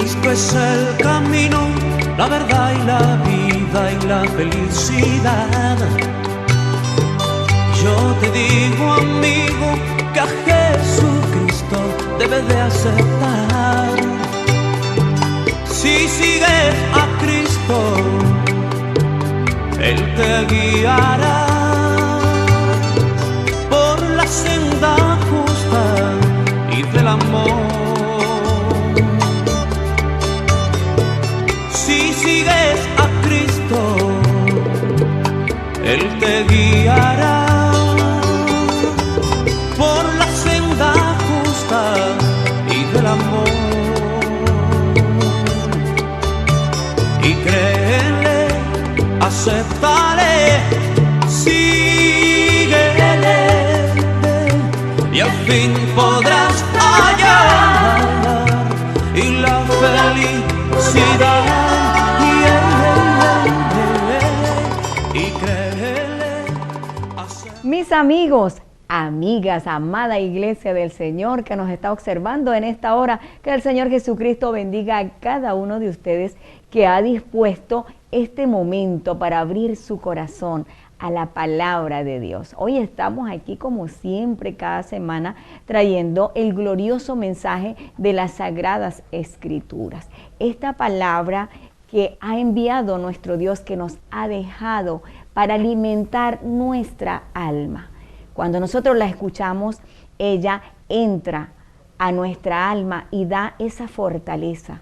Cristo es el camino, la verdad y la vida y la felicidad. Yo te digo, amigo, que a Jesucristo debes de aceptar. Si sigues a Cristo, Él te guiará por la senda justa y del amor. Si sigues a Cristo, Él te guiará por la senda justa y del amor. Y créele, acéptale, síguele, y al fin podrás hallar y la felicidad. Y créele, mis amigos, amigas, amada iglesia del Señor que nos está observando en esta hora, que el Señor Jesucristo bendiga a cada uno de ustedes que ha dispuesto este momento para abrir su corazón a la palabra de Dios. Hoy estamos aquí como siempre cada semana trayendo el glorioso mensaje de las Sagradas Escrituras. Esta palabra que ha enviado nuestro Dios, que nos ha dejado para alimentar nuestra alma. Cuando nosotros la escuchamos, ella entra a nuestra alma y da esa fortaleza,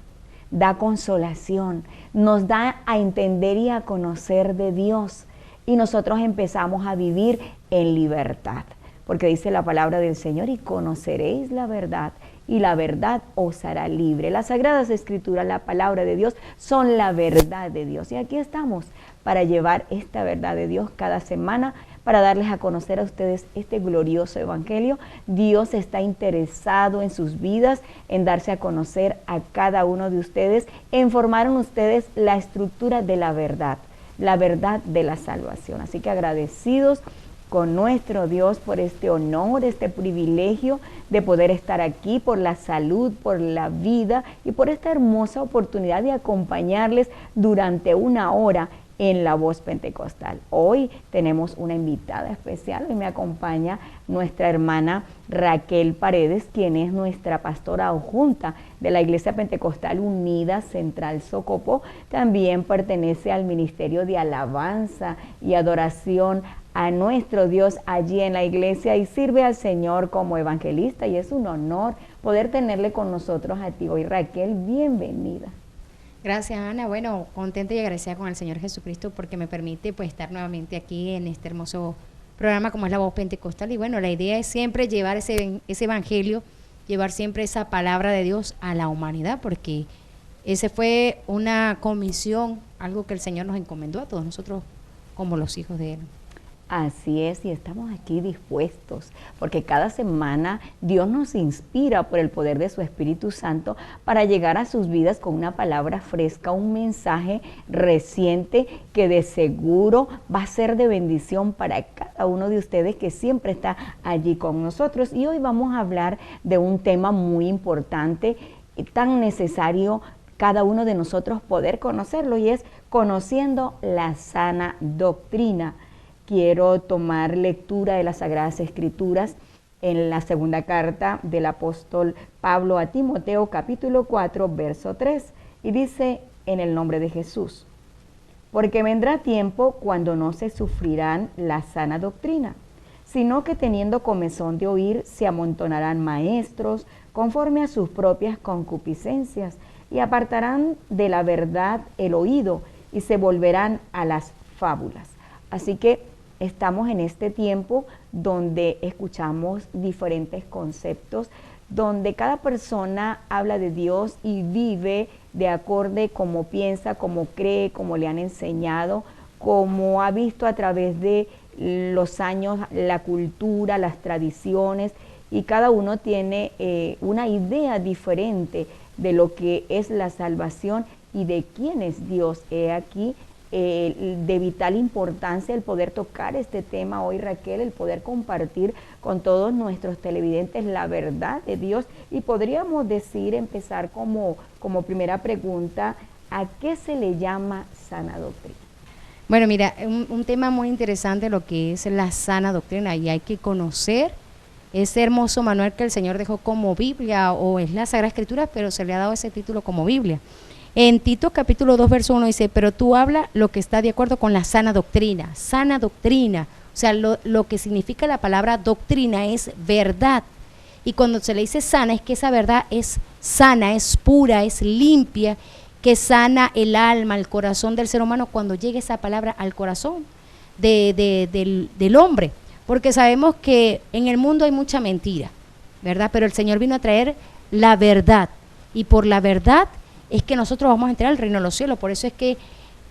da consolación, nos da a entender y a conocer de Dios. Y nosotros empezamos a vivir en libertad. Porque dice la palabra del Señor, y conoceréis la verdad, y la verdad os hará libre. Las Sagradas Escrituras, la palabra de Dios, son la verdad de Dios. Y aquí estamos para llevar esta verdad de Dios cada semana, para darles a conocer a ustedes este glorioso evangelio. Dios está interesado en sus vidas, en darse a conocer a cada uno de ustedes, en formar en ustedes la estructura de la verdad de la salvación. Así que agradecidos con nuestro Dios por este honor, este privilegio de poder estar aquí, por la salud, por la vida y por esta hermosa oportunidad de acompañarles durante una hora en La Voz Pentecostal. Hoy tenemos una invitada especial. Hoy me acompaña nuestra hermana Raquel Paredes, quien es nuestra pastora adjunta de la Iglesia Pentecostal Unida Central Socopó. También pertenece al Ministerio de Alabanza y Adoración a nuestro Dios allí en la iglesia y sirve al Señor como evangelista, y es un honor poder tenerle con nosotros a ti hoy. Raquel, bienvenida. Gracias, Ana. Bueno, contenta y agradecida con el Señor Jesucristo porque me permite pues estar nuevamente aquí en este hermoso programa como es La Voz Pentecostal. Y bueno, la idea es siempre llevar ese evangelio, llevar siempre esa palabra de Dios a la humanidad, porque ese fue una comisión, algo que el Señor nos encomendó a todos nosotros como los hijos de Él. Así es, y estamos aquí dispuestos, porque cada semana Dios nos inspira por el poder de su Espíritu Santo para llegar a sus vidas con una palabra fresca, un mensaje reciente que de seguro va a ser de bendición para cada uno de ustedes que siempre está allí con nosotros. Y hoy vamos a hablar de un tema muy importante y tan necesario cada uno de nosotros poder conocerlo, y es conociendo la sana doctrina. Quiero tomar lectura de las Sagradas Escrituras en la segunda carta del apóstol Pablo a Timoteo, capítulo 4, verso 3, y dice: en el nombre de Jesús, porque vendrá tiempo cuando no se sufrirán la sana doctrina, sino que teniendo comezón de oír, se amontonarán maestros conforme a sus propias concupiscencias, y apartarán de la verdad el oído, y se volverán a las fábulas. Así que estamos en este tiempo donde escuchamos diferentes conceptos, donde cada persona habla de Dios y vive de acorde como piensa, como cree, como le han enseñado, como ha visto a través de los años la cultura, las tradiciones, y cada uno tiene una idea diferente de lo que es la salvación y de quién es Dios. He aquí de vital importancia el poder tocar este tema hoy, Raquel, el poder compartir con todos nuestros televidentes la verdad de Dios. Y podríamos decir, empezar como primera pregunta, ¿a qué se le llama sana doctrina? Bueno, mira, un tema muy interesante lo que es la sana doctrina, y hay que conocer ese hermoso manual que el Señor dejó como Biblia, o es la Sagrada Escritura, pero se le ha dado ese título como Biblia. En Tito capítulo 2 verso 1 dice, pero tú habla lo que está de acuerdo con la sana doctrina, o sea, lo que significa la palabra doctrina es verdad, y cuando se le dice sana es que esa verdad es sana, es pura, es limpia, que sana el alma, el corazón del ser humano cuando llegue esa palabra al corazón del hombre, porque sabemos que en el mundo hay mucha mentira, ¿verdad? Pero el Señor vino a traer la verdad, y por la verdad es que nosotros vamos a entrar al reino de los cielos. Por eso es que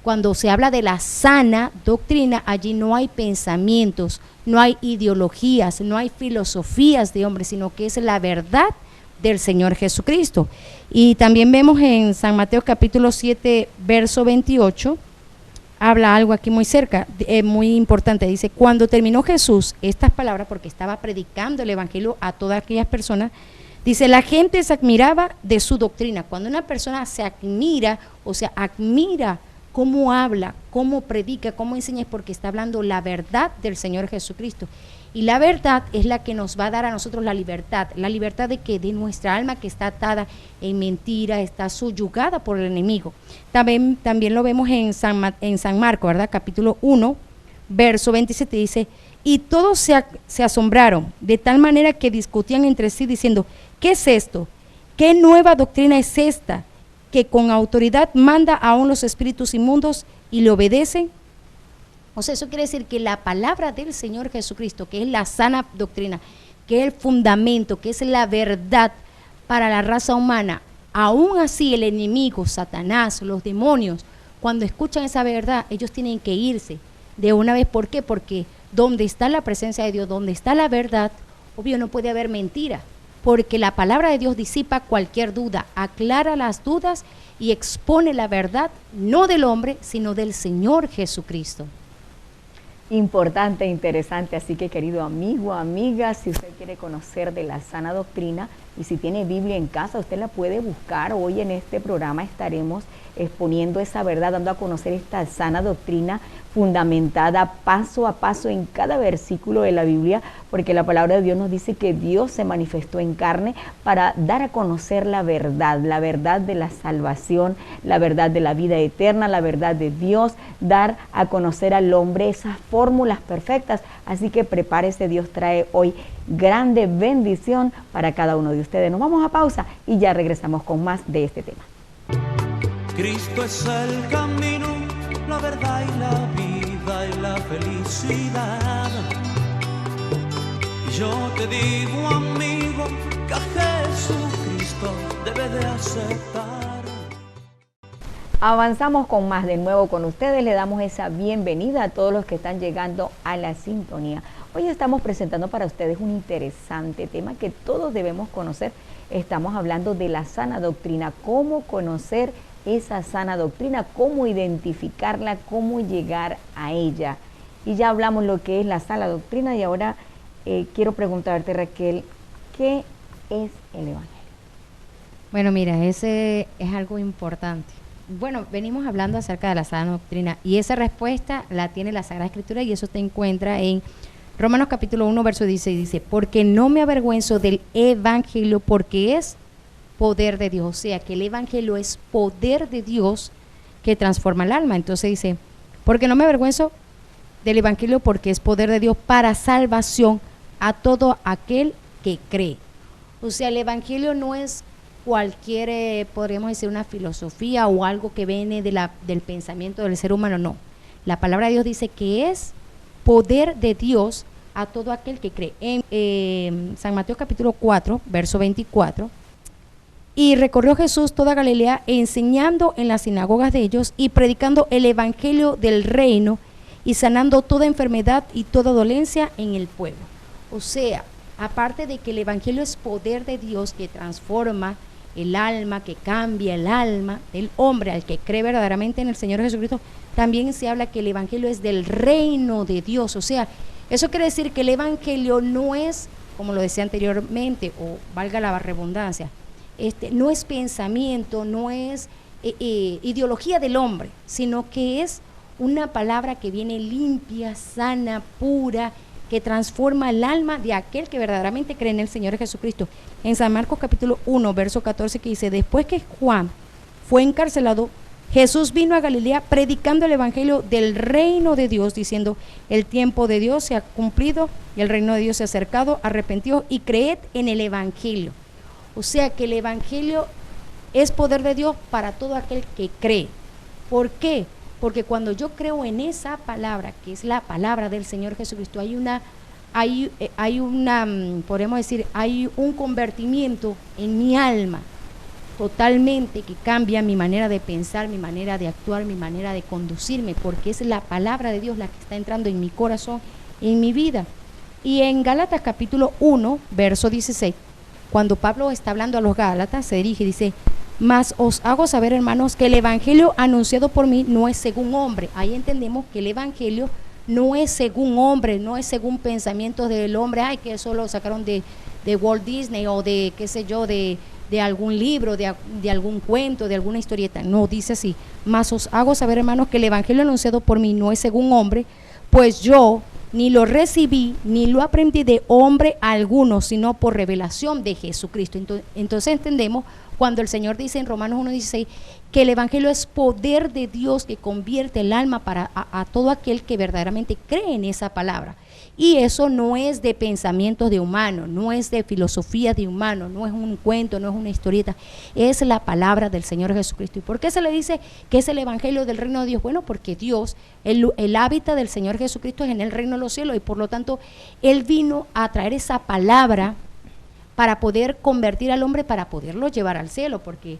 cuando se habla de la sana doctrina, allí no hay pensamientos, no hay ideologías, no hay filosofías de hombres, sino que es la verdad del Señor Jesucristo. Y también vemos en San Mateo capítulo 7, verso 28, habla algo aquí muy cerca, muy importante. Dice, cuando terminó Jesús estas palabras, porque estaba predicando el evangelio a todas aquellas personas, dice, la gente se admiraba de su doctrina. Cuando una persona se admira, o sea, admira cómo habla, cómo predica, cómo enseña, es porque está hablando la verdad del Señor Jesucristo. Y la verdad es la que nos va a dar a nosotros la libertad de que de nuestra alma que está atada en mentira, está subyugada por el enemigo. También lo vemos en San Marcos, ¿verdad? Capítulo 1, verso 27, dice, y todos se asombraron, de tal manera que discutían entre sí diciendo, ¿qué es esto? ¿Qué nueva doctrina es esta? Que con autoridad manda aún los espíritus inmundos y le obedecen. O sea, eso quiere decir que la palabra del Señor Jesucristo, que es la sana doctrina, que es el fundamento, que es la verdad para la raza humana, aún así el enemigo, Satanás, los demonios, cuando escuchan esa verdad, ellos tienen que irse de una vez. ¿Por qué? Porque donde está la presencia de Dios, donde está la verdad, obvio no puede haber mentira, porque la palabra de Dios disipa cualquier duda, aclara las dudas y expone la verdad, no del hombre, sino del Señor Jesucristo. Importante, interesante, así que querido amigo, amiga, si usted quiere conocer de la sana doctrina y si tiene Biblia en casa, usted la puede buscar. Hoy en este programa estaremos exponiendo esa verdad, dando a conocer esta sana doctrina fundamentada paso a paso en cada versículo de la Biblia, porque la palabra de Dios nos dice que Dios se manifestó en carne para dar a conocer la verdad de la salvación, la verdad de la vida eterna, la verdad de Dios, dar a conocer al hombre esas fórmulas perfectas. Así que prepárese, Dios trae hoy grande bendición para cada uno de ustedes. Nos vamos a pausa y ya regresamos con más de este tema. Cristo es el camino, la verdad y la vida y la felicidad. Y yo te digo, amigo, que a Jesucristo debes de aceptar. Avanzamos con más de nuevo con ustedes. Le damos esa bienvenida a todos los que están llegando a la sintonía. Hoy estamos presentando para ustedes un interesante tema que todos debemos conocer. Estamos hablando de la sana doctrina, cómo conocer esa sana doctrina, cómo identificarla, cómo llegar a ella. Y ya hablamos lo que es la sana doctrina y ahora quiero preguntarte, Raquel, ¿qué es el Evangelio? Bueno, mira, ese es algo importante. Bueno, venimos hablando acerca de la sana doctrina y esa respuesta la tiene la Sagrada Escritura y eso te encuentra en Romanos capítulo 1, verso 16, dice, porque no me avergüenzo del Evangelio porque es poder de Dios. O sea, que el Evangelio es poder de Dios que transforma el alma. Entonces dice, porque no me avergüenzo del Evangelio porque es poder de Dios para salvación a todo aquel que cree. O sea, el Evangelio no es cualquier, podríamos decir, una filosofía o algo que viene del pensamiento del ser humano, no. La palabra de Dios dice que es poder de Dios a todo aquel que cree. En San Mateo capítulo 4, verso 24, y recorrió Jesús toda Galilea enseñando en las sinagogas de ellos y predicando el evangelio del reino y sanando toda enfermedad y toda dolencia en el pueblo. O sea, aparte de que el evangelio es poder de Dios que transforma el alma, que cambia el alma del hombre al que cree verdaderamente en el Señor Jesucristo, también se habla que el evangelio es del reino de Dios. O sea, eso quiere decir que el evangelio no es, como lo decía anteriormente, o valga la redundancia, no es pensamiento, no es ideología del hombre, sino que es una palabra que viene limpia, sana, pura, que transforma el alma de aquel que verdaderamente cree en el Señor Jesucristo. En San Marcos capítulo 1, verso 14, que dice: después que Juan fue encarcelado, Jesús vino a Galilea predicando el evangelio del reino de Dios, diciendo: el tiempo de Dios se ha cumplido y el reino de Dios se ha acercado, arrepentíos y creed en el evangelio. O sea que el evangelio es poder de Dios para todo aquel que cree. ¿Por qué? Porque cuando yo creo en esa palabra, que es la palabra del Señor Jesucristo, podemos decir, hay un convertimiento en mi alma totalmente, que cambia mi manera de pensar, mi manera de actuar, mi manera de conducirme, porque es la palabra de Dios la que está entrando en mi corazón, en mi vida. Y en Gálatas capítulo 1, verso 16, cuando Pablo está hablando a los Gálatas, se dirige y dice: mas os hago saber, hermanos, que el evangelio anunciado por mí no es según hombre. Ahí entendemos que el evangelio no es según hombre, no es según pensamientos del hombre, ay, que eso lo sacaron de Walt Disney o de, qué sé yo, de algún libro, de algún cuento, de alguna historieta. No, dice así: mas os hago saber, hermanos, que el evangelio anunciado por mí no es según hombre, pues yo ni lo recibí ni lo aprendí de hombre alguno, sino por revelación de Jesucristo. Entonces entendemos cuando el Señor dice en Romanos 1:16 que el evangelio es poder de Dios que convierte el alma a todo aquel que verdaderamente cree en esa palabra. Y eso no es de pensamientos de humanos, no es de filosofía de humanos, no es un cuento, no es una historieta, es la palabra del Señor Jesucristo. ¿Y por qué se le dice que es el evangelio del reino de Dios? Bueno, porque Dios, el hábitat del Señor Jesucristo es en el reino de los cielos, y por lo tanto Él vino a traer esa palabra para poder convertir al hombre, para poderlo llevar al cielo, porque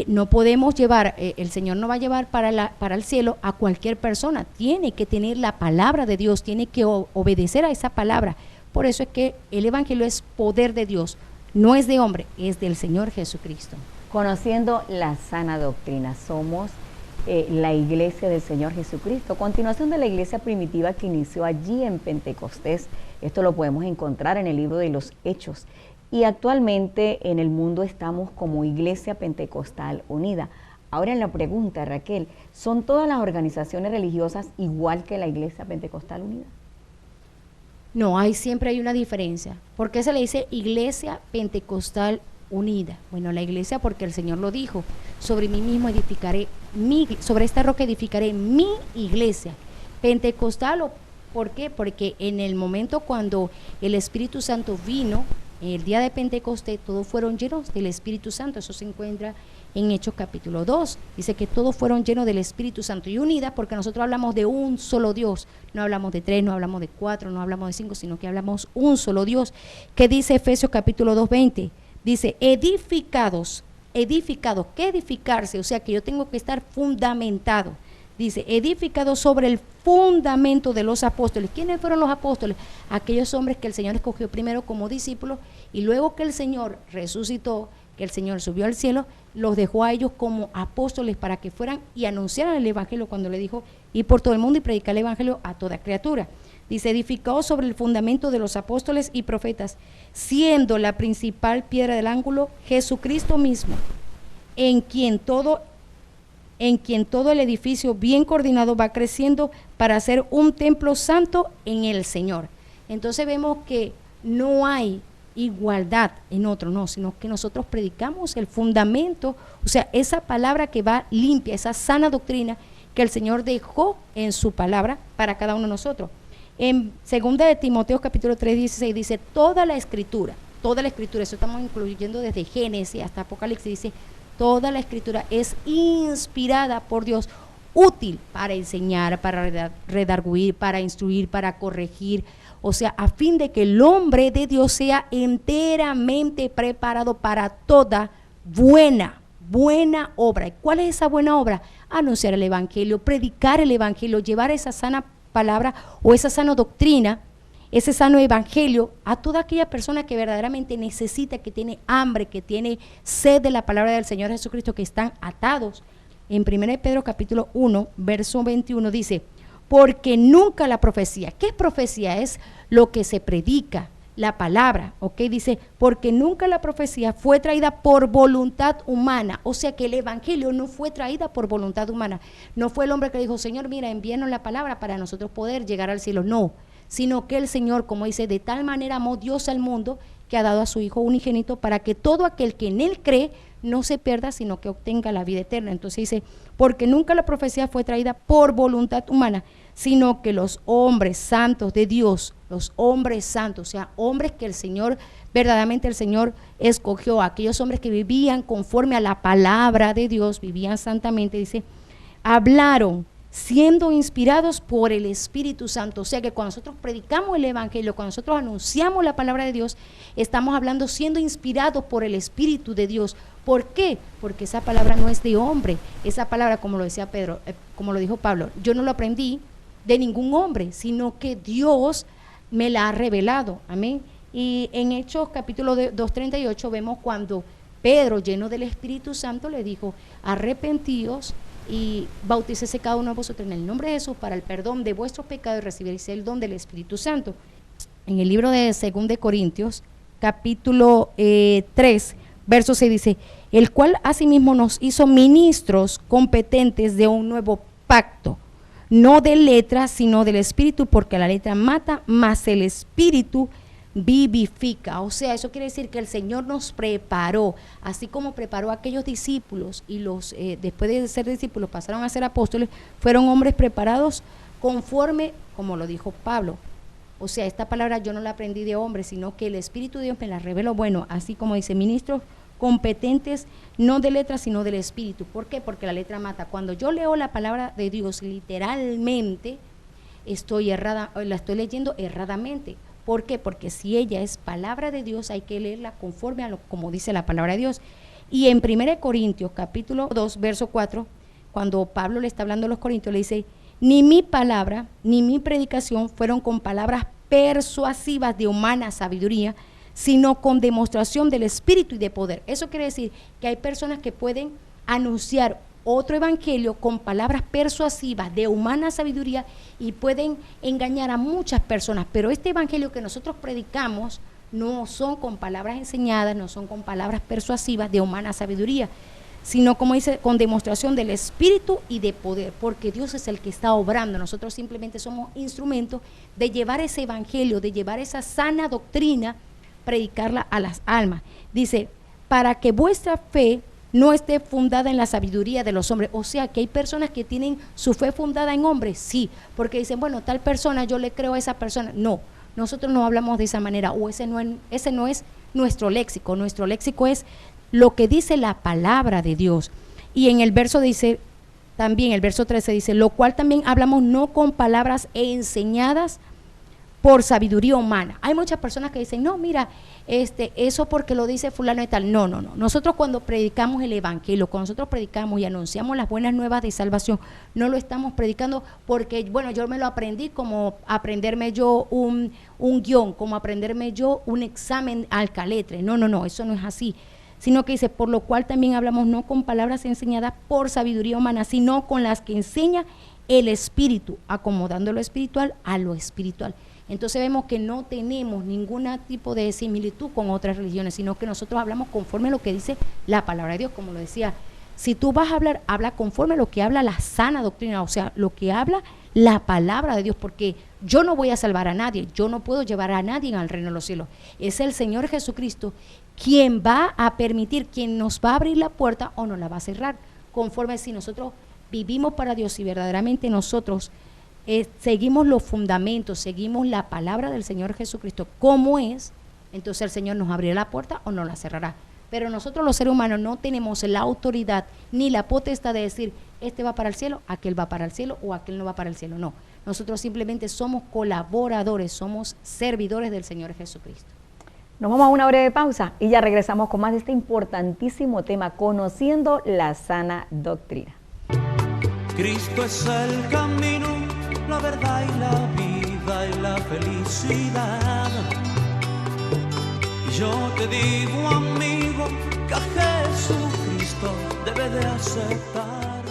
no podemos llevar, el Señor no va a llevar para el cielo a cualquier persona, tiene que tener la palabra de Dios, tiene que obedecer a esa palabra. Por eso es que el evangelio es poder de Dios, no es de hombre, es del Señor Jesucristo. Conociendo la sana doctrina, somos la iglesia del Señor Jesucristo, continuación de la iglesia primitiva que inició allí en Pentecostés. Esto lo podemos encontrar en el libro de los Hechos. Y actualmente en el mundo estamos como Iglesia Pentecostal Unida. Ahora en la pregunta, Raquel, ¿son todas las organizaciones religiosas igual que la Iglesia Pentecostal Unida? No, siempre hay una diferencia. ¿Por qué se le dice Iglesia Pentecostal Unida? Bueno, la iglesia, porque el Señor lo dijo: sobre mí mismo edificaré, sobre esta roca edificaré mi iglesia. Pentecostal, ¿por qué? Porque en el momento cuando el Espíritu Santo vino, el día de Pentecostés, todos fueron llenos del Espíritu Santo. Eso se encuentra en Hechos capítulo 2. Dice que todos fueron llenos del Espíritu Santo y unidas, porque nosotros hablamos de un solo Dios. No hablamos de 3, no hablamos de 4, no hablamos de 5, sino que hablamos un solo Dios. Que dice Efesios capítulo 2, 20. Dice: edificados. ¿Qué edificarse? O sea que yo tengo que estar fundamentado. Dice: edificados sobre el fundamento de los apóstoles. ¿Quiénes fueron los apóstoles? Aquellos hombres que el Señor escogió primero como discípulos, y luego que el Señor resucitó, que el Señor subió al cielo, los dejó a ellos como apóstoles para que fueran y anunciaran el evangelio, cuando le dijo: ir por todo el mundo y predicar el evangelio a toda criatura. Dice: edificados sobre el fundamento de los apóstoles y profetas, siendo la principal piedra del ángulo Jesucristo mismo, en quien todo el edificio bien coordinado va creciendo para ser un templo santo en el Señor. Entonces vemos que no hay igualdad en otro, no, sino que nosotros predicamos el fundamento, o sea, esa palabra que va limpia, esa sana doctrina que el Señor dejó en su palabra para cada uno de nosotros. En 2 de Timoteo capítulo 3, 16 dice: toda la escritura, eso estamos incluyendo desde Génesis hasta Apocalipsis, dice: toda la escritura es inspirada por Dios, útil para enseñar, para redarguir, para instruir, para corregir, o sea, a fin de que el hombre de Dios sea enteramente preparado para toda buena obra. ¿Y cuál es esa buena obra? Anunciar el evangelio, predicar el evangelio, llevar esa sana palabra o esa sana doctrina, ese sano evangelio a toda aquella persona que verdaderamente necesita, que tiene hambre, que tiene sed de la palabra del Señor Jesucristo, que están atados en 1 Pedro capítulo 1, verso 21 dice, porque nunca la profecía, ¿qué es profecía? Es lo que se predica, la palabra, ¿ok? Dice, porque nunca la profecía fue traída por voluntad humana, o sea que el evangelio no fue traída por voluntad humana, no fue el hombre que dijo, Señor, mira, envíanos la palabra para nosotros poder llegar al cielo, no, sino que el Señor, como dice, de tal manera amó Dios al mundo, que ha dado a su Hijo unigénito, para que todo aquel que en Él cree, no se pierda, sino que obtenga la vida eterna. Entonces dice, porque nunca la profecía fue traída por voluntad humana, sino que los hombres santos de Dios, los hombres santos, o sea, hombres que el Señor, verdaderamente el Señor escogió, aquellos hombres que vivían conforme a la palabra de Dios, vivían santamente, dice, hablaron siendo inspirados por el Espíritu Santo. O sea que cuando nosotros predicamos el Evangelio, cuando nosotros anunciamos la palabra de Dios, estamos hablando siendo inspirados por el Espíritu de Dios. ¿Por qué? Porque esa palabra no es de hombre, esa palabra, como lo decía Pedro, como lo dijo Pablo, yo no lo aprendí de ningún hombre, sino que Dios me la ha revelado, amén. Y en Hechos capítulo 2:38 vemos cuando Pedro, lleno del Espíritu Santo, le dijo, arrepentíos y bautícese cada uno de vosotros en el nombre de Jesús para el perdón de vuestros pecados y recibiréis el don del Espíritu Santo. En el libro de 2 de Corintios, capítulo 3, verso 6 dice, el cual asimismo nos hizo ministros competentes de un nuevo pacto, no de letra, sino del Espíritu, porque la letra mata, mas el Espíritu vivifica. O sea, eso quiere decir que el Señor nos preparó, así como preparó a aquellos discípulos y los después de ser discípulos pasaron a ser apóstoles, fueron hombres preparados conforme, como lo dijo Pablo. O sea, esta palabra yo no la aprendí de hombre, sino que el Espíritu de Dios me la reveló. Bueno, así como dice, ministros competentes, no de letra, sino del Espíritu. ¿Por qué? Porque la letra mata. Cuando yo leo la palabra de Dios literalmente, la estoy leyendo erradamente. ¿Por qué? Porque si ella es palabra de Dios, hay que leerla conforme a como dice la palabra de Dios. Y en 1 Corintios, capítulo 2, verso 4, cuando Pablo le está hablando a los corintios, le dice, ni mi palabra, ni mi predicación fueron con palabras persuasivas de humana sabiduría, sino con demostración del Espíritu y de poder. Eso quiere decir que hay personas que pueden anunciar otro evangelio con palabras persuasivas de humana sabiduría y pueden engañar a muchas personas, pero este evangelio que nosotros predicamos no son con palabras enseñadas, no son con palabras persuasivas de humana sabiduría, sino, como dice, con demostración del Espíritu y de poder, porque Dios es el que está obrando. Nosotros simplemente somos instrumentos de llevar ese evangelio, de llevar esa sana doctrina, predicarla a las almas. Dice, para que vuestra fe no esté fundada en la sabiduría de los hombres. O sea, que hay personas que tienen su fe fundada en hombres, sí, porque dicen, bueno, tal persona, yo le creo a esa persona. No, nosotros no hablamos de esa manera, o ese no es nuestro léxico es lo que dice la palabra de Dios. Y en el verso dice, también el verso 13 dice, lo cual también hablamos no con palabras enseñadas por sabiduría humana. Hay muchas personas que dicen, no, mira, eso porque lo dice fulano y tal. No. Nosotros cuando predicamos el evangelio, cuando nosotros predicamos y anunciamos las buenas nuevas de salvación, no lo estamos predicando porque, bueno, yo me lo aprendí como aprenderme yo un guión, como aprenderme yo un examen al caletre. No, eso no es así. Sino que dice, por lo cual también hablamos no con palabras enseñadas por sabiduría humana, sino con las que enseña el Espíritu, acomodando lo espiritual a lo espiritual. Entonces vemos que no tenemos ningún tipo de similitud con otras religiones, sino que nosotros hablamos conforme a lo que dice la palabra de Dios. Como lo decía, si tú vas a hablar, habla conforme a lo que habla la sana doctrina, o sea, lo que habla la palabra de Dios, porque yo no voy a salvar a nadie, yo no puedo llevar a nadie al reino de los cielos. Es el Señor Jesucristo quien va a permitir, quien nos va a abrir la puerta o nos la va a cerrar, conforme si nosotros vivimos para Dios y verdaderamente nosotros seguimos los fundamentos, seguimos la palabra del Señor Jesucristo como es, entonces el Señor nos abrirá la puerta o nos la cerrará. Pero nosotros los seres humanos no tenemos la autoridad ni la potestad de decir, este va para el cielo, aquel va para el cielo o aquel no va para el cielo. No, nosotros simplemente somos colaboradores, somos servidores del Señor Jesucristo. Nos vamos a una breve pausa y ya regresamos con más de este importantísimo tema, conociendo la sana doctrina. Cristo es el camino, la verdad y la vida y la felicidad. Y yo te digo, amigo, que a Jesucristo debe de aceptar.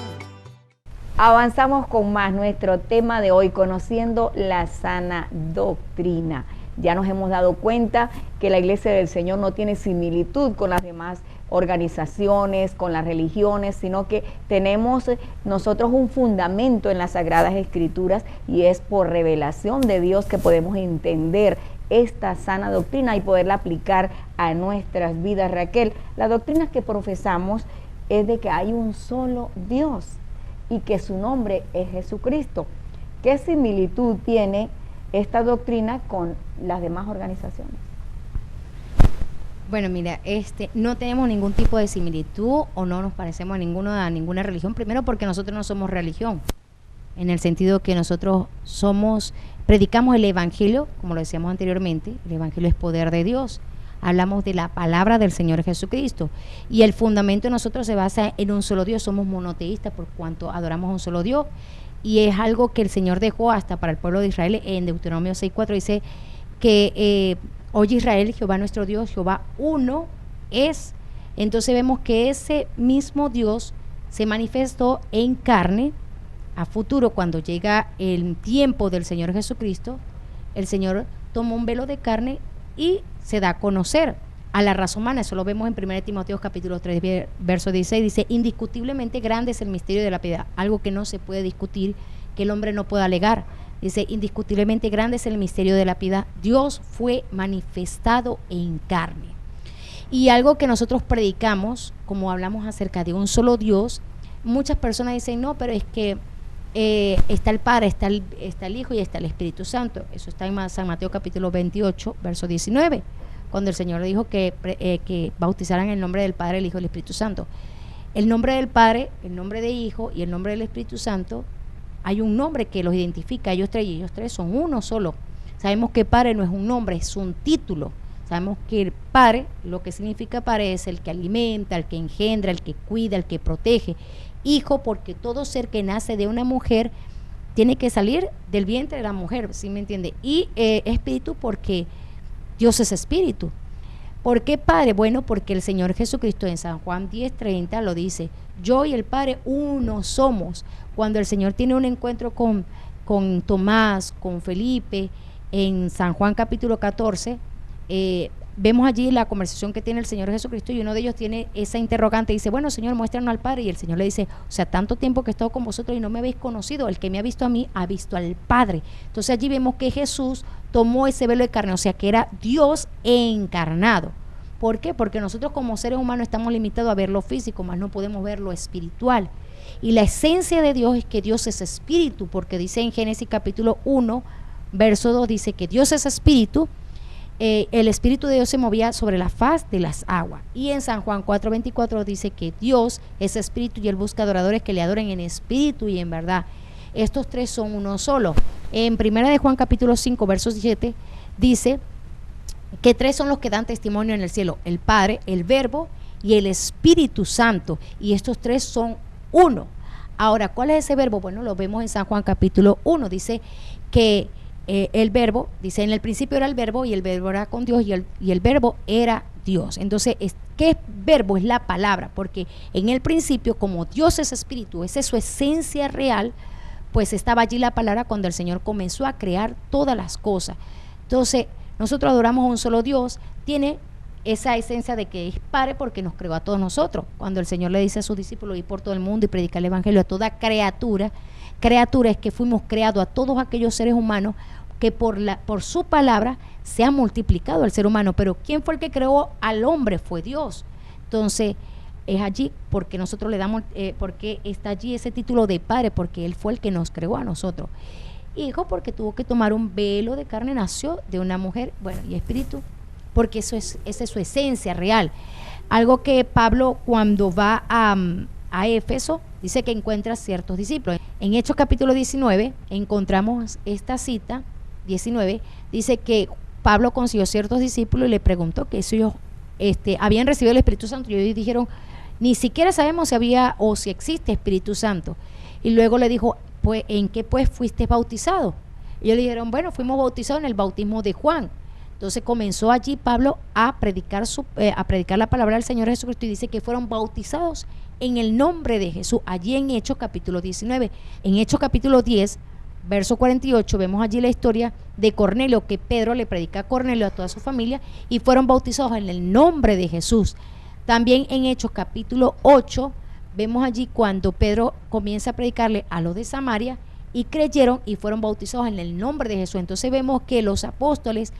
Avanzamos con más nuestro tema de hoy, conociendo la sana doctrina. Ya nos hemos dado cuenta que la Iglesia del Señor no tiene similitud con las demás organizaciones, con las religiones, sino que tenemos nosotros un fundamento en las Sagradas Escrituras, y es por revelación de Dios que podemos entender esta sana doctrina y poderla aplicar a nuestras vidas. Raquel, la doctrina que profesamos es de que hay un solo Dios y que su nombre es Jesucristo. ¿Qué similitud tiene esta doctrina con las demás organizaciones? Bueno, mira, no tenemos ningún tipo de similitud o no nos parecemos a ninguna religión. Primero, porque nosotros no somos religión, en el sentido que nosotros predicamos el Evangelio, como lo decíamos anteriormente. El Evangelio es poder de Dios. Hablamos de la palabra del Señor Jesucristo, y el fundamento de nosotros se basa en un solo Dios. Somos monoteístas por cuanto adoramos a un solo Dios, y es algo que el Señor dejó hasta para el pueblo de Israel. En Deuteronomio 6:4 dice que oye Israel, Jehová nuestro Dios, Jehová uno es. Entonces vemos que ese mismo Dios se manifestó en carne. A futuro, cuando llega el tiempo del Señor Jesucristo, el Señor tomó un velo de carne y se da a conocer a la raza humana. Eso lo vemos en 1 Timoteo capítulo 3, verso 16, dice: indiscutiblemente grande es el misterio de la piedad, algo que no se puede discutir, que el hombre no pueda alegar. Dice: indiscutiblemente grande es el misterio de la piedad, Dios fue manifestado en carne. Y algo que nosotros predicamos, como hablamos acerca de un solo Dios, muchas personas dicen: no, pero es que está el Padre, está el Hijo y está el Espíritu Santo. Eso está en San Mateo capítulo 28, verso 19, cuando el Señor dijo que bautizaran en el nombre del Padre, el Hijo y el Espíritu Santo. El nombre del Padre, el nombre de Hijo y el nombre del Espíritu Santo, hay un nombre que los identifica, ellos tres son uno solo. Sabemos que Padre no es un nombre, es un título. Sabemos que el Padre, lo que significa Padre, es el que alimenta, el que engendra, el que cuida, el que protege. Hijo, porque todo ser que nace de una mujer tiene que salir del vientre de la mujer, ¿sí me entiende? Y Espíritu, porque Dios es Espíritu. ¿Por qué Padre? Bueno, porque el Señor Jesucristo en San Juan 10:30 lo dice: yo y el Padre uno somos. Cuando el Señor tiene un encuentro con Tomás, con Felipe, en San Juan capítulo 14, vemos allí la conversación que tiene el Señor Jesucristo, y uno de ellos tiene esa interrogante, dice: bueno, Señor, muéstranos al Padre. Y el Señor le dice: o sea, tanto tiempo que he estado con vosotros y no me habéis conocido, el que me ha visto a mí ha visto al Padre. Entonces allí vemos que Jesús tomó ese velo de carne, o sea, que era Dios encarnado. ¿Por qué? Porque nosotros como seres humanos estamos limitados a ver lo físico, más no podemos ver lo espiritual. Y la esencia de Dios es que Dios es espíritu, porque dice en Génesis capítulo 1, verso 2, dice que Dios es espíritu. El Espíritu de Dios se movía sobre la faz de las aguas. Y en San Juan 4:24 dice que Dios es espíritu y Él busca adoradores que le adoren en espíritu y en verdad. Estos tres son uno solo. En 1 de Juan capítulo 5, verso 7, dice que tres son los que dan testimonio en el cielo: el Padre, el Verbo y el Espíritu Santo. Y estos tres son uno. Ahora, ¿cuál es ese verbo? Bueno, lo vemos en San Juan capítulo 1. Dice que el verbo, dice: en el principio era el verbo y el verbo era con Dios y el verbo era Dios. Entonces, ¿qué verbo? Es la palabra, porque en el principio, como Dios es espíritu, esa es su esencia real, pues estaba allí la palabra cuando el Señor comenzó a crear todas las cosas. Entonces, nosotros adoramos a un solo Dios, tiene esa esencia de que es Padre porque nos creó a todos nosotros. Cuando el Señor le dice a sus discípulos: ir por todo el mundo y predicar el Evangelio a toda criatura es que fuimos creados a todos aquellos seres humanos que por su palabra se ha multiplicado el ser humano. Pero ¿quién fue el que creó al hombre? Fue Dios. Entonces es allí porque nosotros le damos, porque está allí ese título de Padre, porque Él fue el que nos creó a nosotros. Hijo, porque tuvo que tomar un velo de carne, nació de una mujer. Bueno, y Espíritu, porque esa es su esencia real. Algo que Pablo, cuando va a Éfeso, dice que encuentra ciertos discípulos. En Hechos capítulo 19 encontramos esta cita 19, dice que Pablo consiguió ciertos discípulos y le preguntó que si ellos habían recibido el Espíritu Santo, y ellos dijeron: ni siquiera sabemos si había o si existe Espíritu Santo. Y luego le dijo: pues, ¿en qué pues fuiste bautizado? Y ellos le dijeron: bueno, fuimos bautizados en el bautismo de Juan. Entonces comenzó allí Pablo a predicar la palabra del Señor Jesucristo, y dice que fueron bautizados en el nombre de Jesús, allí en Hechos capítulo 19. En Hechos capítulo 10, verso 48, vemos allí la historia de Cornelio, que Pedro le predica a Cornelio, a toda su familia, y fueron bautizados en el nombre de Jesús. También en Hechos capítulo 8, vemos allí cuando Pedro comienza a predicarle a los de Samaria, y creyeron y fueron bautizados en el nombre de Jesús. Entonces vemos que los apóstoles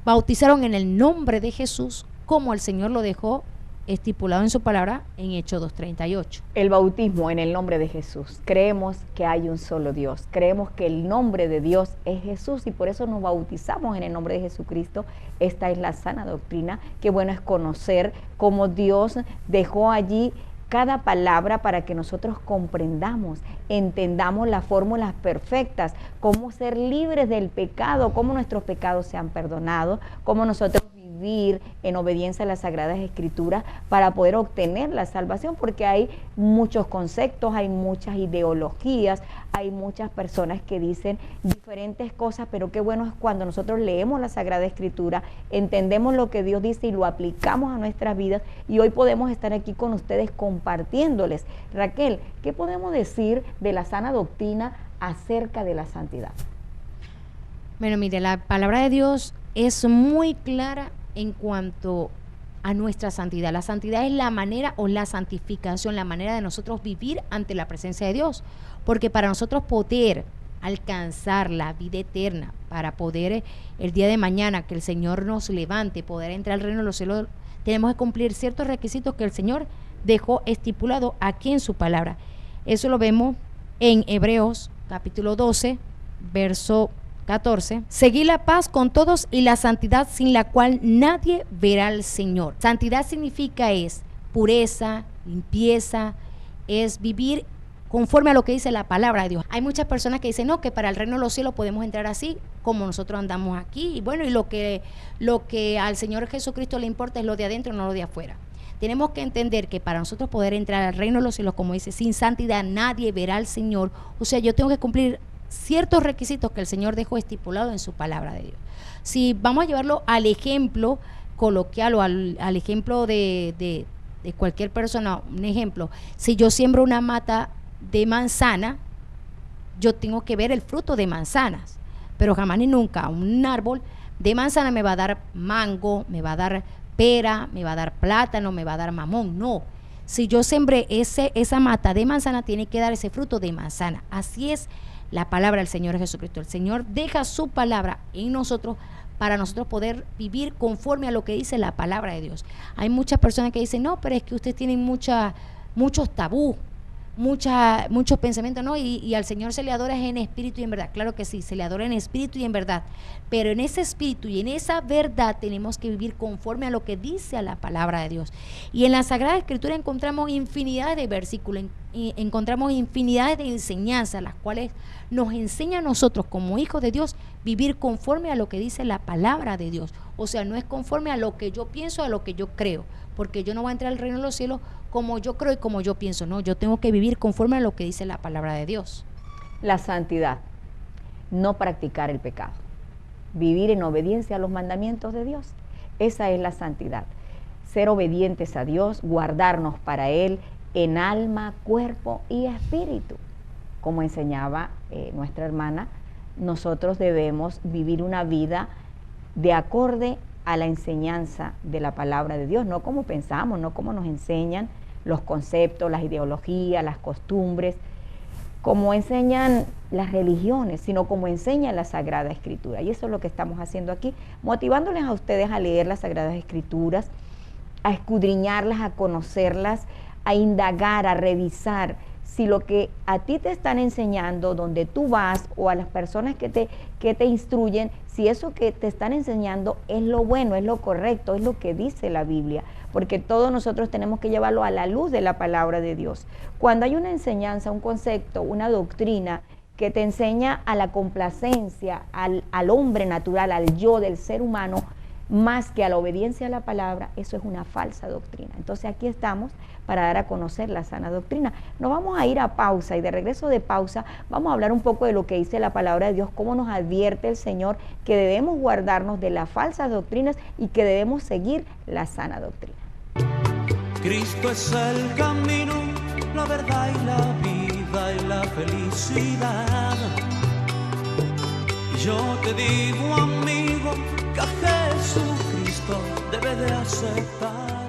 bautizaron en el nombre de Jesús, como el Señor lo dejó estipulado en su palabra en Hechos 2:38. El bautismo en el nombre de Jesús. Creemos que hay un solo Dios. Creemos que el nombre de Dios es Jesús y por eso nos bautizamos en el nombre de Jesucristo. Esta es la sana doctrina. Qué bueno es conocer cómo Dios dejó allí cada palabra para que nosotros comprendamos, entendamos las fórmulas perfectas, cómo ser libres del pecado, cómo nuestros pecados sean perdonados, cómo nosotros vivir en obediencia a las Sagradas Escrituras para poder obtener la salvación, porque hay muchos conceptos, hay muchas ideologías, hay muchas personas que dicen diferentes cosas, pero qué bueno es cuando nosotros leemos la Sagrada Escritura, entendemos lo que Dios dice y lo aplicamos a nuestras vidas, y hoy podemos estar aquí con ustedes compartiéndoles. Raquel, ¿qué podemos decir de la sana doctrina acerca de la santidad? Bueno, mire, la palabra de Dios es muy clara en cuanto a nuestra santidad. La santidad es la manera o la santificación, la manera de nosotros vivir ante la presencia de Dios, porque para nosotros poder alcanzar la vida eterna, para poder el día de mañana que el Señor nos levante, poder entrar al reino de los cielos, tenemos que cumplir ciertos requisitos que el Señor dejó estipulado aquí en su palabra. Eso lo vemos en Hebreos capítulo 12, verso 14. Seguid la paz con todos y la santidad, sin la cual nadie verá al Señor. Santidad significa es pureza, limpieza, es vivir conforme a lo que dice la palabra de Dios. Hay muchas personas que dicen, no, que para el reino de los cielos podemos entrar así, como nosotros andamos aquí, y bueno, y lo que al Señor Jesucristo le importa es lo de adentro, no lo de afuera. Tenemos que entender que para nosotros poder entrar al reino de los cielos, como dice, sin santidad nadie verá al Señor. O sea, yo tengo que cumplir ciertos requisitos que el Señor dejó estipulado en su palabra de Dios. Si vamos a llevarlo al ejemplo coloquial o al ejemplo de cualquier persona, un ejemplo, si yo siembro una mata de manzana, yo tengo que ver el fruto de manzanas, pero jamás ni nunca un árbol de manzana me va a dar mango, me va a dar pera, me va a dar plátano, me va a dar mamón. No, si yo sembré esa mata de manzana, tiene que dar ese fruto de manzana. Así es la palabra del Señor Jesucristo. El Señor deja su palabra en nosotros para nosotros poder vivir conforme a lo que dice la palabra de Dios. Hay muchas personas que dicen, no, pero es que ustedes tienen muchos tabú, muchos pensamientos, ¿no? Y al Señor se le adora en espíritu y en verdad. Claro que sí, se le adora en espíritu y en verdad. Pero en ese espíritu y en esa verdad tenemos que vivir conforme a lo que dice a la palabra de Dios. Y en la Sagrada Escritura encontramos infinidad de versículos, encontramos infinidad de enseñanzas, las cuales nos enseña a nosotros como hijos de Dios vivir conforme a lo que dice la palabra de Dios. O sea, no es conforme a lo que yo pienso, a lo que yo creo, porque yo no voy a entrar al reino de los cielos como yo creo y como yo pienso. No, yo tengo que vivir conforme a lo que dice la palabra de Dios. La santidad, no practicar el pecado, vivir en obediencia a los mandamientos de Dios. Esa es la santidad, ser obedientes a Dios, guardarnos para Él en alma, cuerpo y espíritu. Como enseñaba nuestra hermana, nosotros debemos vivir una vida de acorde a la enseñanza de la palabra de Dios, no como pensamos, no como nos enseñan los conceptos, las ideologías, las costumbres, como enseñan las religiones, sino como enseña la Sagrada Escritura. Y eso es lo que estamos haciendo aquí, motivándoles a ustedes a leer las Sagradas Escrituras, a escudriñarlas, a conocerlas, a indagar, a revisar si lo que a ti te están enseñando, donde tú vas, o a las personas que te instruyen, si eso que te están enseñando es lo bueno, es lo correcto, es lo que dice la Biblia, porque todos nosotros tenemos que llevarlo a la luz de la palabra de Dios. Cuando hay una enseñanza, un concepto, una doctrina que te enseña a la complacencia, al hombre natural, al yo del ser humano, más que a la obediencia a la palabra, eso es una falsa doctrina. Entonces aquí estamos para dar a conocer la sana doctrina. Nos vamos a ir a pausa y de regreso de pausa vamos a hablar un poco de lo que dice la palabra de Dios, cómo nos advierte el Señor que debemos guardarnos de las falsas doctrinas y que debemos seguir la sana doctrina. Cristo es el camino, la verdad y la vida y la felicidad. Y yo te digo, amigo, que a Jesucristo debes de aceptar.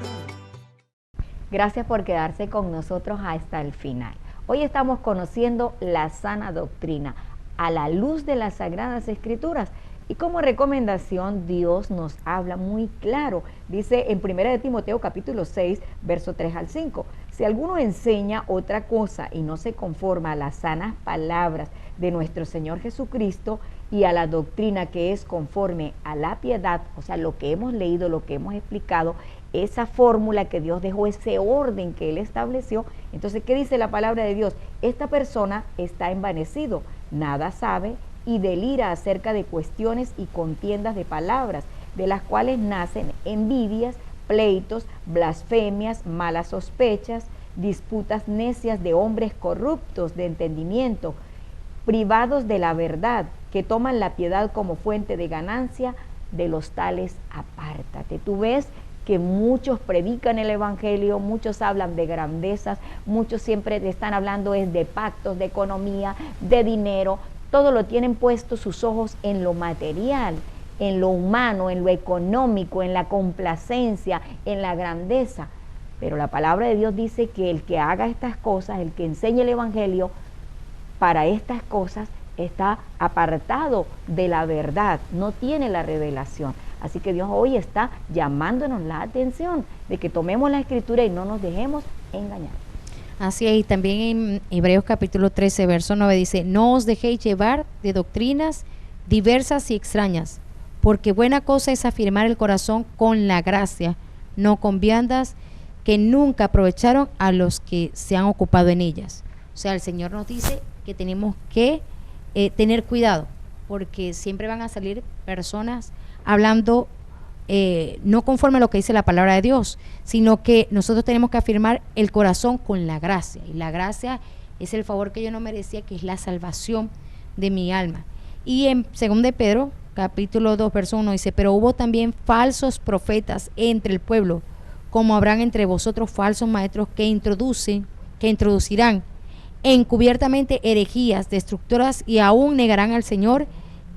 Gracias por quedarse con nosotros hasta el final. Hoy estamos conociendo la sana doctrina a la luz de las Sagradas Escrituras. Y como recomendación, Dios nos habla muy claro. Dice en 1 de Timoteo capítulo 6, verso 3 al 5. Si alguno enseña otra cosa y no se conforma a las sanas palabras de nuestro Señor Jesucristo y a la doctrina que es conforme a la piedad, o sea, lo que hemos leído, lo que hemos explicado, esa fórmula que Dios dejó, ese orden que Él estableció, entonces, ¿qué dice la palabra de Dios? Esta persona está envanecido, nada sabe y delira acerca de cuestiones y contiendas de palabras, de las cuales nacen envidias, pleitos, blasfemias, malas sospechas, disputas necias de hombres corruptos de entendimiento, privados de la verdad, que toman la piedad como fuente de ganancia, de los tales apártate. Tú ves que muchos predican el evangelio, muchos hablan de grandezas, muchos siempre están hablando es de pactos, de economía, de dinero, todo lo tienen puesto sus ojos en lo material, en lo humano, en lo económico, en la complacencia, en la grandeza. Pero la palabra de Dios dice que el que haga estas cosas, el que enseñe el evangelio para estas cosas, está apartado de la verdad, no tiene la revelación. Así que Dios hoy está llamándonos la atención de que tomemos la escritura y no nos dejemos engañar. Así es, y también en Hebreos capítulo 13, verso 9 dice, no os dejéis llevar de doctrinas diversas y extrañas, porque buena cosa es afirmar el corazón con la gracia, no con viandas que nunca aprovecharon a los que se han ocupado en ellas. O sea, el Señor nos dice que tenemos que tener cuidado, porque siempre van a salir personas hablando no conforme a lo que dice la palabra de Dios, sino que nosotros tenemos que afirmar el corazón con la gracia, y la gracia es el favor que yo no merecía, que es la salvación de mi alma. Y en 2 de Pedro capítulo 2 verso 1 dice, pero hubo también falsos profetas entre el pueblo, como habrán entre vosotros falsos maestros que introducirán encubiertamente herejías destructoras y aún negarán al Señor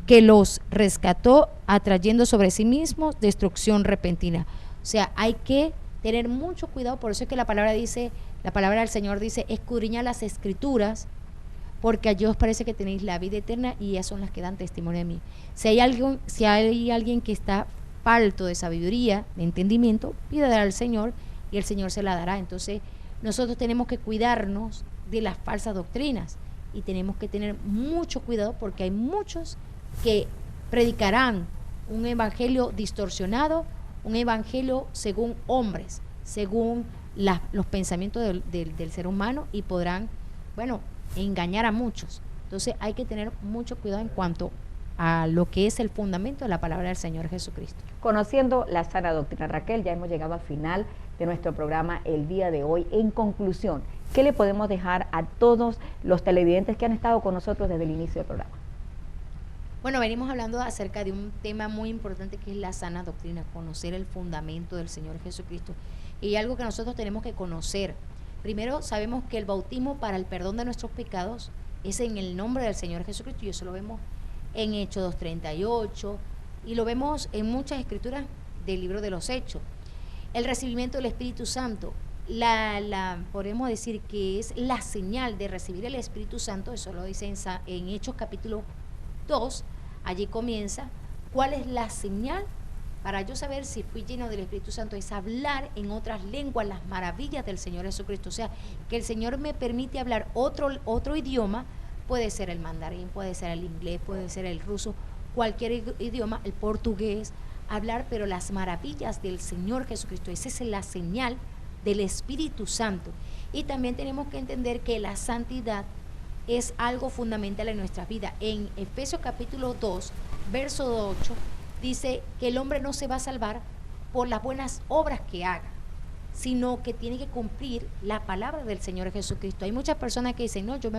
que los rescató, atrayendo sobre sí mismos destrucción repentina. O sea, hay que tener mucho cuidado. Por eso es que la palabra del Señor dice, escudriñad las escrituras, porque allí os parece que tenéis la vida eterna y ellas son las que dan testimonio de mí. Si hay alguien que está falto de sabiduría, de entendimiento, pídala al Señor y el Señor se la dará. Entonces, nosotros tenemos que cuidarnos de las falsas doctrinas y tenemos que tener mucho cuidado, porque hay muchos que predicarán un evangelio distorsionado, un evangelio según hombres, según los pensamientos del ser humano, y podrán, engañar a muchos. Entonces hay que tener mucho cuidado en cuanto a lo que es el fundamento de la palabra del Señor Jesucristo. Conociendo la sana doctrina, Raquel, ya hemos llegado al final de nuestro programa el día de hoy. En conclusión, ¿qué le podemos dejar a todos los televidentes que han estado con nosotros desde el inicio del programa? Bueno, venimos hablando acerca de un tema muy importante que es la sana doctrina, conocer el fundamento del Señor Jesucristo. Y algo que nosotros tenemos que conocer. Primero, sabemos que el bautismo para el perdón de nuestros pecados es en el nombre del Señor Jesucristo, y eso lo vemos en Hechos 2:38 y lo vemos en muchas escrituras del libro de los Hechos. El recibimiento del Espíritu Santo, podemos decir que es la señal de recibir el Espíritu Santo, eso lo dice en Hechos capítulo 2, allí comienza. ¿Cuál es la señal para yo saber si fui lleno del Espíritu Santo? Es hablar en otras lenguas las maravillas del Señor Jesucristo. O sea, que el Señor me permite hablar otro idioma, puede ser el mandarín, puede ser el inglés, puede ser el ruso, cualquier idioma, el portugués, hablar, pero las maravillas del Señor Jesucristo. Esa es la señal del Espíritu Santo. Y también tenemos que entender que la santidad es algo fundamental en nuestras vidas. En Efesios capítulo 2, verso 8, dice que el hombre no se va a salvar por las buenas obras que haga, sino que tiene que cumplir la palabra del Señor Jesucristo. Hay muchas personas que dicen, no, yo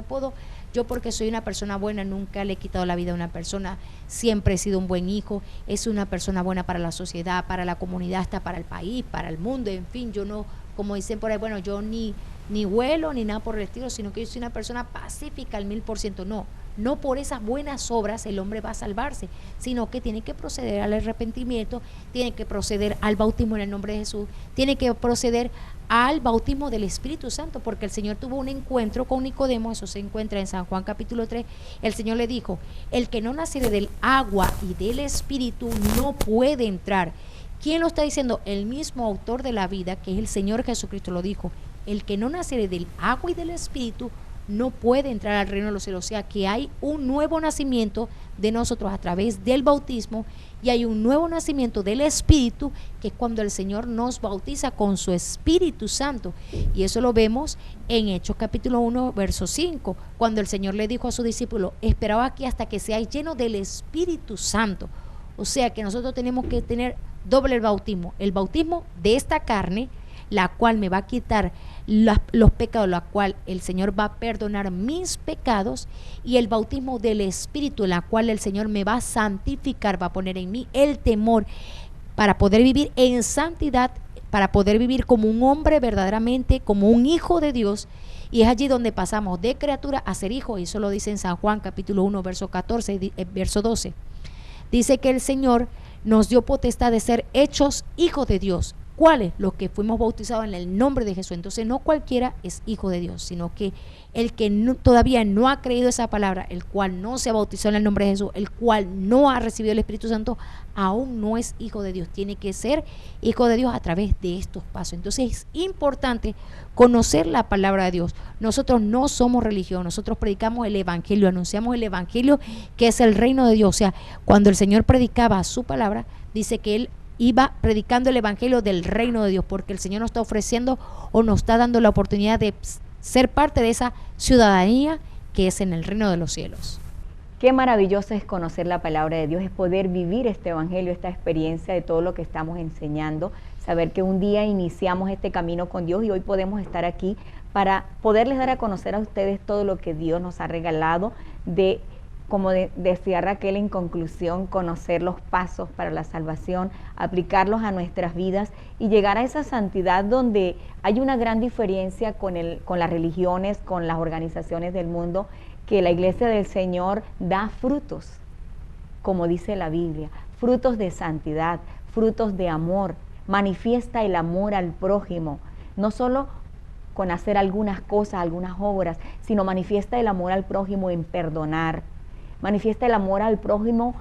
porque soy una persona buena, nunca le he quitado la vida a una persona, siempre he sido un buen hijo, es una persona buena para la sociedad, para la comunidad, hasta para el país, para el mundo, en fin, yo no como dicen por ahí, bueno, yo ni huelo ni nada por el estilo, sino que yo soy una persona pacífica al 1000%. No por esas buenas obras el hombre va a salvarse, sino que tiene que proceder al arrepentimiento, tiene que proceder al bautismo en el nombre de Jesús, tiene que proceder al bautismo del Espíritu Santo, porque el Señor tuvo un encuentro con Nicodemo, eso se encuentra en San Juan capítulo 3, el Señor le dijo, el que no naciere del agua y del Espíritu no puede entrar. ¿Quién lo está diciendo? El mismo autor de la vida, que es el Señor Jesucristo, lo dijo, el que no naciere del agua y del Espíritu no puede entrar al reino de los cielos. O sea que hay un nuevo nacimiento de nosotros a través del bautismo, y hay un nuevo nacimiento del Espíritu, que es cuando el Señor nos bautiza con su Espíritu Santo, y eso lo vemos en Hechos capítulo 1 verso 5, cuando el Señor le dijo a sus discípulos, esperad aquí hasta que seáis llenos del Espíritu Santo. O sea que nosotros tenemos que tener doble el bautismo de esta carne, la cual me va a quitar los pecados, la cual el Señor va a perdonar mis pecados, y el bautismo del Espíritu, la cual el Señor me va a santificar, va a poner en mí el temor para poder vivir en santidad, para poder vivir como un hombre verdaderamente, como un hijo de Dios. Y es allí donde pasamos de criatura a ser hijo, y eso lo dice en San Juan capítulo 1 verso 14, verso 12. Dice que el Señor nos dio potestad de ser hechos hijos de Dios. ¿Cuáles? Los que fuimos bautizados en el nombre de Jesús. Entonces no cualquiera es hijo de Dios, sino que el que todavía no ha creído esa palabra, el cual no se ha bautizado en el nombre de Jesús, el cual no ha recibido el Espíritu Santo, aún no es hijo de Dios. Tiene que ser hijo de Dios a través de estos pasos. Entonces es importante conocer la palabra de Dios. Nosotros no somos religión, nosotros predicamos el Evangelio, anunciamos el Evangelio, que es el reino de Dios. O sea, cuando el Señor predicaba su palabra, dice que Él iba predicando el Evangelio del reino de Dios, porque el Señor nos está ofreciendo o nos está dando la oportunidad de ser parte de esa ciudadanía que es en el reino de los cielos. Qué maravilloso es conocer la palabra de Dios, es poder vivir este Evangelio, esta experiencia de todo lo que estamos enseñando, saber que un día iniciamos este camino con Dios y hoy podemos estar aquí para poderles dar a conocer a ustedes todo lo que Dios nos ha regalado, como decía Raquel en conclusión, conocer los pasos para la salvación, aplicarlos a nuestras vidas y llegar a esa santidad donde hay una gran diferencia con las religiones, con las organizaciones del mundo, que la Iglesia del Señor da frutos, como dice la Biblia, frutos de santidad, frutos de amor, manifiesta el amor al prójimo, no solo con hacer algunas cosas, algunas obras, sino manifiesta el amor al prójimo en perdonar, manifiesta el amor al prójimo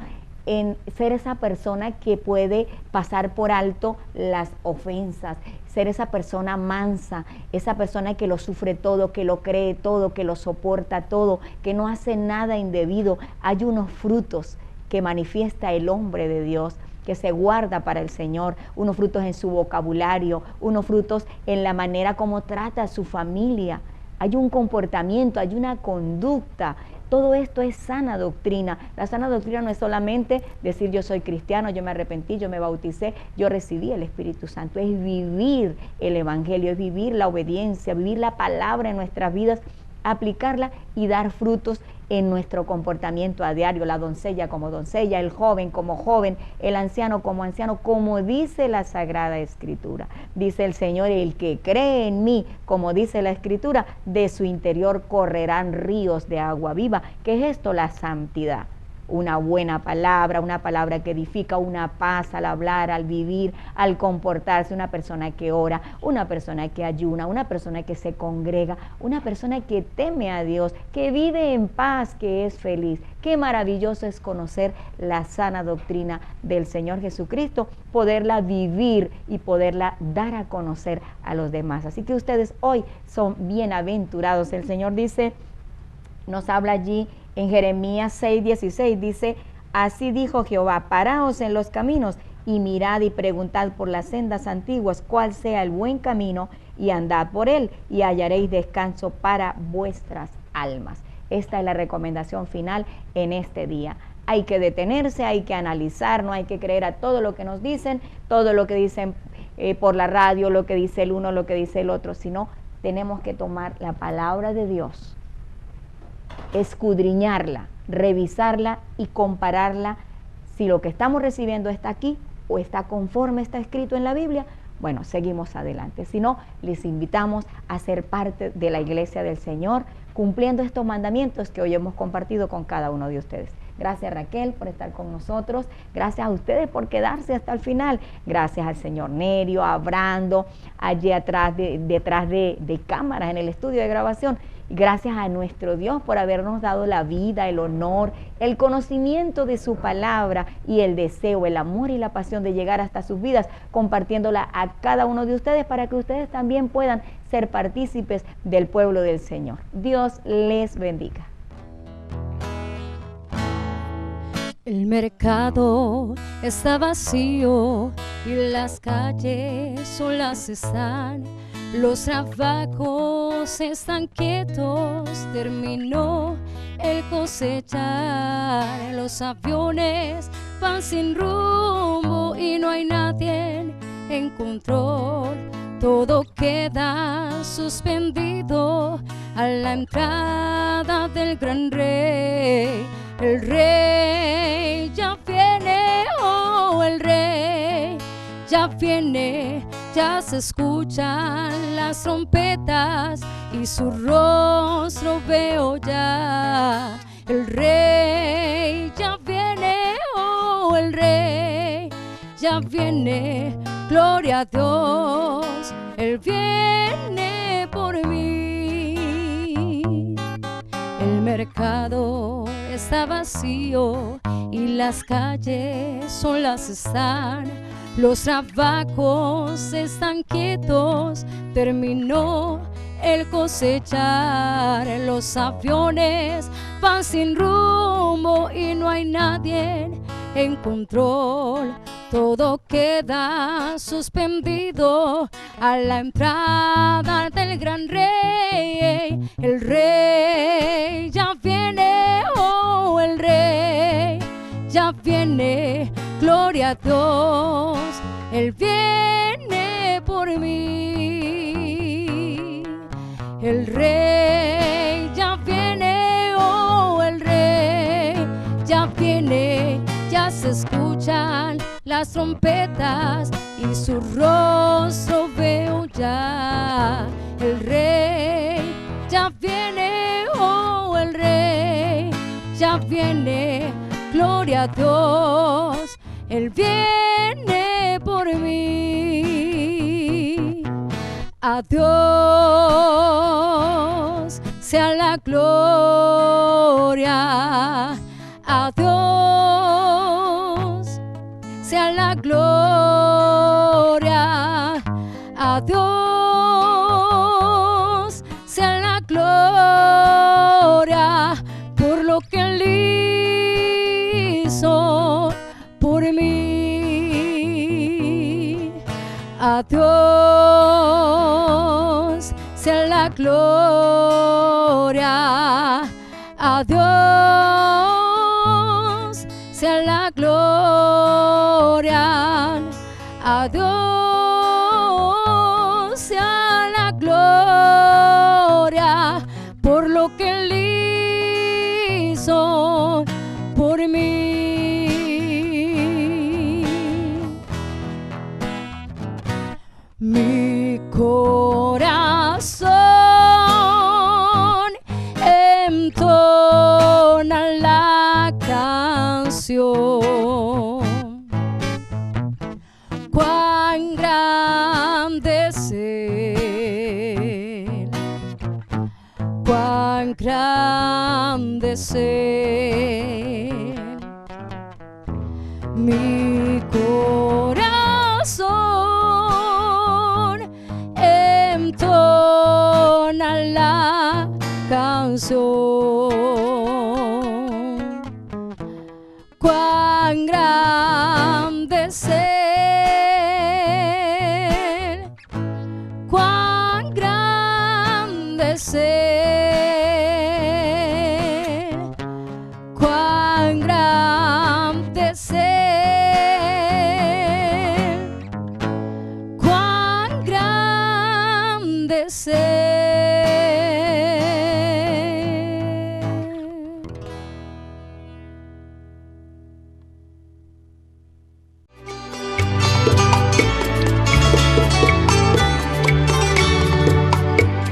en ser esa persona que puede pasar por alto las ofensas, ser esa persona mansa, esa persona que lo sufre todo, que lo cree todo, que lo soporta todo, que no hace nada indebido. Hay unos frutos que manifiesta el hombre de Dios, que se guarda para el Señor, unos frutos en su vocabulario, unos frutos en la manera como trata a su familia. Hay un comportamiento, hay una conducta. Todo esto es sana doctrina. La sana doctrina no es solamente decir yo soy cristiano, yo me arrepentí, yo me bauticé, yo recibí el Espíritu Santo. Es vivir el Evangelio, es vivir la obediencia, vivir la palabra en nuestras vidas, aplicarla y dar frutos en nuestro comportamiento a diario. La doncella como doncella, el joven como joven, el anciano como anciano, como dice la Sagrada Escritura. Dice el Señor, el que cree en mí, como dice la Escritura, de su interior correrán ríos de agua viva. ¿Qué es esto? La santidad. Una buena palabra, una palabra que edifica, una paz al hablar, al vivir, al comportarse, una persona que ora, una persona que ayuna, una persona que se congrega, una persona que teme a Dios, que vive en paz, que es feliz. Qué maravilloso es conocer la sana doctrina del Señor Jesucristo, poderla vivir y poderla dar a conocer a los demás. Así que ustedes hoy son bienaventurados. El Señor dice, nos habla allí en Jeremías 6:16, dice, así dijo Jehová, paraos en los caminos y mirad y preguntad por las sendas antiguas cuál sea el buen camino y andad por él y hallaréis descanso para vuestras almas. Esta es la recomendación final en este día. Hay que detenerse, hay que analizar, no hay que creer a todo lo que nos dicen, todo lo que dicen por la radio, lo que dice el uno, lo que dice el otro, sino tenemos que tomar la palabra de Dios, escudriñarla, revisarla y compararla si lo que estamos recibiendo está aquí o está conforme está escrito en la Biblia bueno, seguimos adelante. Si no, les invitamos a ser parte de la Iglesia del Señor, cumpliendo estos mandamientos que hoy hemos compartido con cada uno de ustedes. Gracias, Raquel, por estar con nosotros. Gracias a ustedes por quedarse hasta el final. Gracias al señor Nerio, a Brando, allí atrás, detrás de cámaras en el estudio de grabación. Y gracias a nuestro Dios por habernos dado la vida, el honor, el conocimiento de su palabra y el deseo, el amor y la pasión de llegar hasta sus vidas, compartiéndola a cada uno de ustedes para que ustedes también puedan ser partícipes del pueblo del Señor. Dios les bendiga. El mercado está vacío y las calles solas están. Los trabajos están quietos, terminó el cosechar. Los aviones van sin rumbo y no hay nadie en control. Todo queda suspendido a la entrada del gran rey. El rey ya viene, oh, el rey ya viene, ya se escuchan las trompetas y su rostro veo ya. El rey ya viene, oh, el rey ya viene, gloria a Dios, él viene por mí. El mercado está vacío y las calles solas están. Los trabajos están quietos, terminó el cosechar. Los aviones van sin rumbo y no hay nadie en control. Todo queda suspendido a la entrada del gran rey. El rey ya viene, oh, el rey ya viene, gloria a Dios, él viene por mí. El rey ya viene, oh, el rey ya viene, ya se escuchan las trompetas y su rostro veo ya. El rey ya viene, oh, el rey ya viene, gloria a Dios, él viene por mí. A Dios sea la gloria, a Dios sea la gloria, a Dios sea la gloria por lo que él hizo por mí. A Dios sea la gloria, a Dios sea la gloria, a Dios sea la gloria por lo que él hizo por mí. Mi corazón entona la canción. Cuán grande es Él, cuán grande es Él. Mi corazón entona la canción. Cuán grande es Él, cuán grande es Él, cuán grande es Él, cuán grande es Él.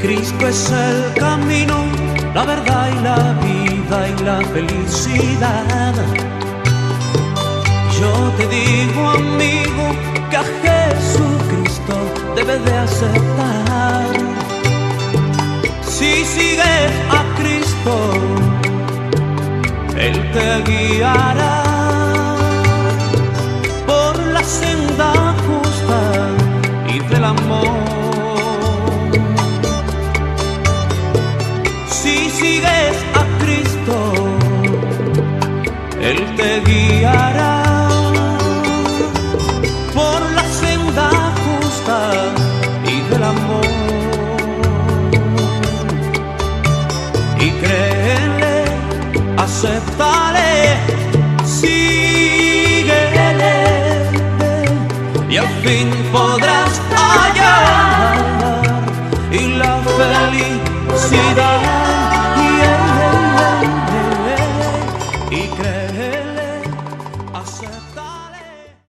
Cristo es el camino, la verdad y la vida y la felicidad. Yo te digo, amigo, que a Jesucristo debes de aceptar. Si sigues a Cristo, Él te guiará por la senda justa y del amor. Si sigues a Cristo, Él te guiará por la senda justa y del amor. Y créele, acéptale, síguele, y al fin podrás hallar y la felicidad.